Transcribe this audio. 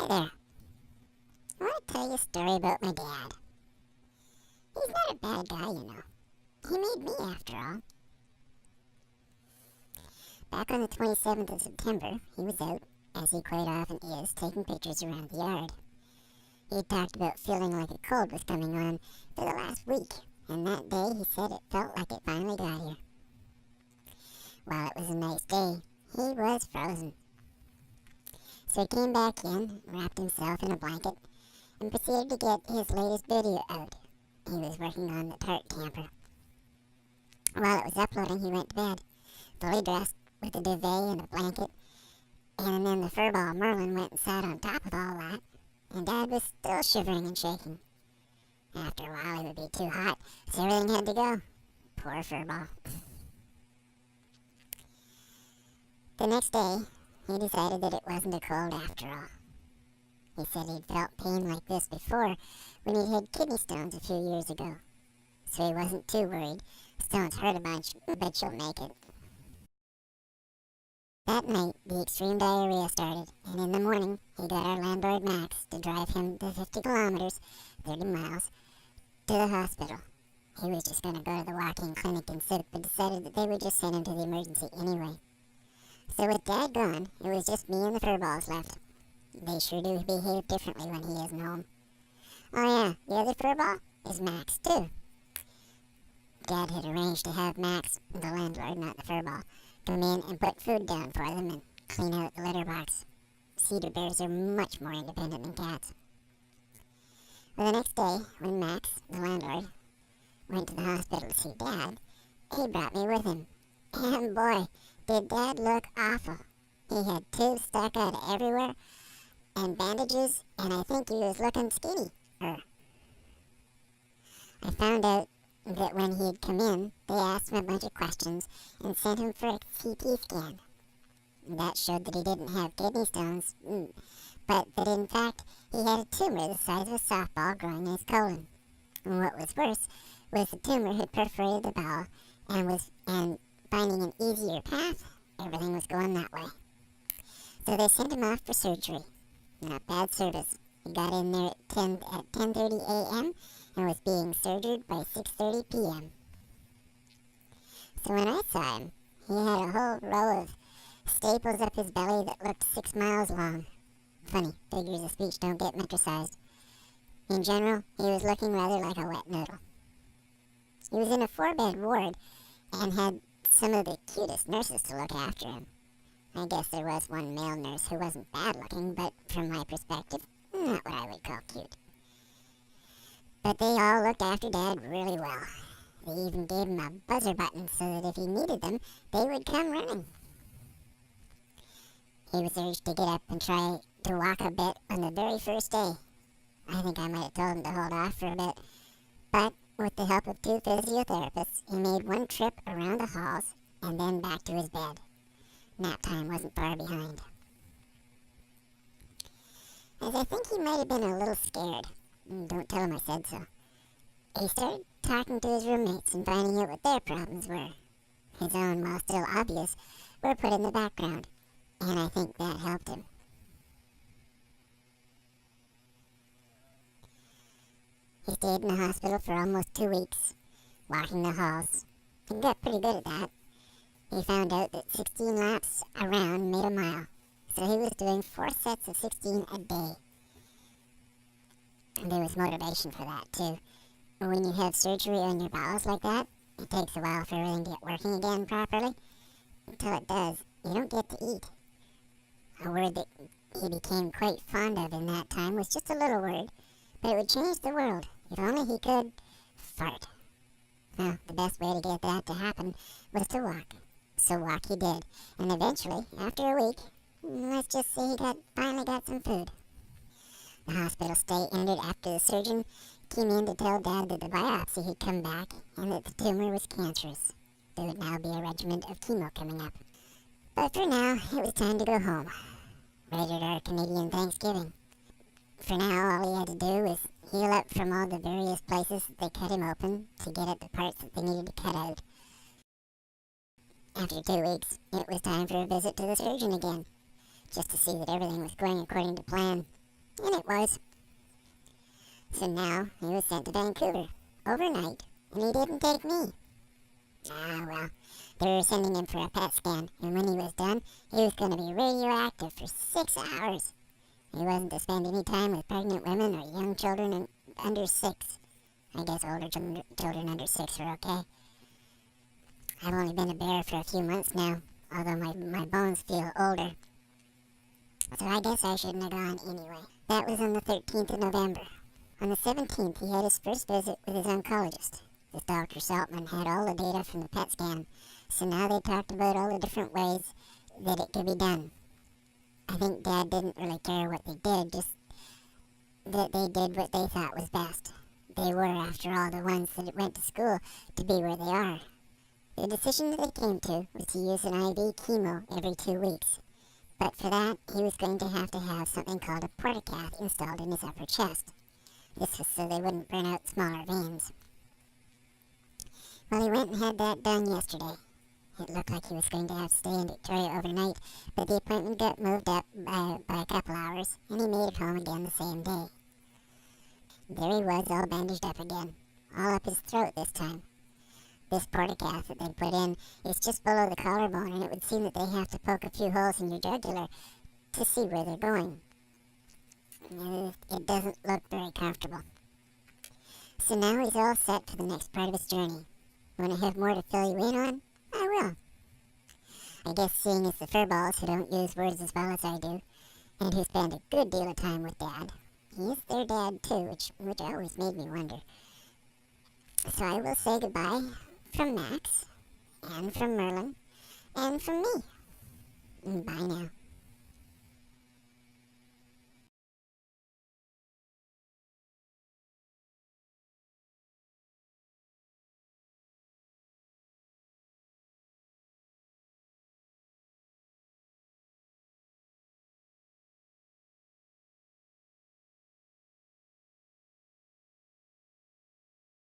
there. I want to tell you a story about my dad. He's not a bad guy, you know. He made me, after all. Back on the 27th of September, he was out, as he quite often is, taking pictures around the yard. He had talked about feeling like a cold was coming on for the last week, and that day he said it felt like it finally got here. While it was a nice day, he was frozen. So he came back in, wrapped himself in a blanket, and proceeded to get his latest video out. He was working on the tart camper. While it was uploading, he went to bed, fully dressed with a duvet and a blanket, and then the furball Merlin went and sat on top of all that, and Dad was still shivering and shaking. After a while, he would be too hot, so everything had to go. Poor furball. The next day, he decided that it wasn't a cold after all. He said he'd felt pain like this before when he had kidney stones a few years ago, so he wasn't too worried. Stones hurt a bunch, but she'll make it. That night, the extreme diarrhea started, and in the morning, he got our landlord Max to drive him the 50 kilometers, 30 miles, to the hospital. He was just going to go to the walk-in clinic and sit, but decided that they would just send him to the emergency anyway. So with Dad gone, it was just me and the furballs left. They sure do behave differently when he isn't home. Oh yeah, the other furball is Max, too. Dad had arranged to have Max, the landlord, not the furball, come in and put food down for them and clean out the litter box. Cedar bears are much more independent than cats. Well, the next day, when Max, the landlord, went to the hospital to see Dad, he brought me with him. And boy, did Dad look awful. He had tubes stuck out everywhere, and bandages, and I think he was looking skinny. I found out that when he had come in, they asked him a bunch of questions and sent him for a CT scan. That showed that he didn't have kidney stones, but that in fact he had a tumor the size of a softball growing in his colon. And what was worse was the tumor had perforated the bowel and finding an easier path, everything was going that way. So they sent him off for surgery. Not bad service. He got in there at 10:30 a.m. and was being surgered by 6:30 p.m. So when I saw him, he had a whole row of staples up his belly that looked 6 miles long. Funny, figures of speech don't get metricized. In general, he was looking rather like a wet noodle. He was in a 4-bed ward and had some of the cutest nurses to look after him. I guess there was one male nurse who wasn't bad looking, but from my perspective, not what I would call cute. But they all looked after Dad really well. They even gave him a buzzer button so that if he needed them, they would come running. He was urged to get up and try to walk a bit on the very first day. I think I might have told him to hold off for a bit, but with the help of 2 physiotherapists, he made one trip around the halls and then back to his bed. Nap time wasn't far behind. As I think he might have been a little scared, don't tell him I said so, he started talking to his roommates and finding out what their problems were. His own, while still obvious, were put in the background, and I think that helped him. He stayed in the hospital for almost 2 weeks, walking the halls. He got pretty good at that. He found out that 16 laps around made a mile, so he was doing 4 sets of 16 a day. And there was motivation for that, too. When you have surgery on your bowels like that, it takes a while for everything to get working again properly. Until it does, you don't get to eat. A word that he became quite fond of in that time was just a little word, but it would change the world. If only he could fart. Well, the best way to get that to happen was to walk. So walk he did, and eventually, after a week, let's just say he finally got some food. The hospital stay ended after the surgeon came in to tell Dad that the biopsy had come back and that the tumor was cancerous. There would now be a regimen of chemo coming up. But for now, it was time to go home. Right at our Canadian Thanksgiving. For now, all he had to do was heal up from all the various places that they cut him open to get at the parts that they needed to cut out. After 2 weeks, it was time for a visit to the surgeon again, just to see that everything was going according to plan. And it was. So now he was sent to Vancouver overnight, and he didn't take me. Ah, well, they were sending him for a PET scan, and when he was done, he was going to be radioactive for 6 hours. He wasn't to spend any time with pregnant women or young children under 6. I guess older children under 6 are okay. I've only been a bear for a few months now, although my bones feel older. So I guess I shouldn't have gone anyway. That was on the 13th of November. On the 17th, he had his first visit with his oncologist. This Dr. Saltman had all the data from the PET scan, so now they talked about all the different ways that it could be done. I think Dad didn't really care what they did, just that they did what they thought was best. They were, after all, the ones that went to school to be where they are. The decision that they came to was to use an IV chemo every 2 weeks. But for that, he was going to have something called a portacath installed in his upper chest. This was so they wouldn't burn out smaller veins. Well, he went and had that done yesterday. It looked like he was going to have to stay in Victoria overnight, but the appointment got moved up by a couple hours, and he made it home again the same day. There he was, all bandaged up again, all up his throat this time. This portacath that they put in is just below the collarbone, and it would seem that they have to poke a few holes in your jugular to see where they're going. It doesn't look very comfortable. So now he's all set for the next part of his journey. Want to have more to fill you in on? I will. I guess seeing as the furballs who don't use words as well as I do, and who spend a good deal of time with Dad, he is their dad too, which always made me wonder. So I will say goodbye from Max, and from Merlin, and from me. Bye now.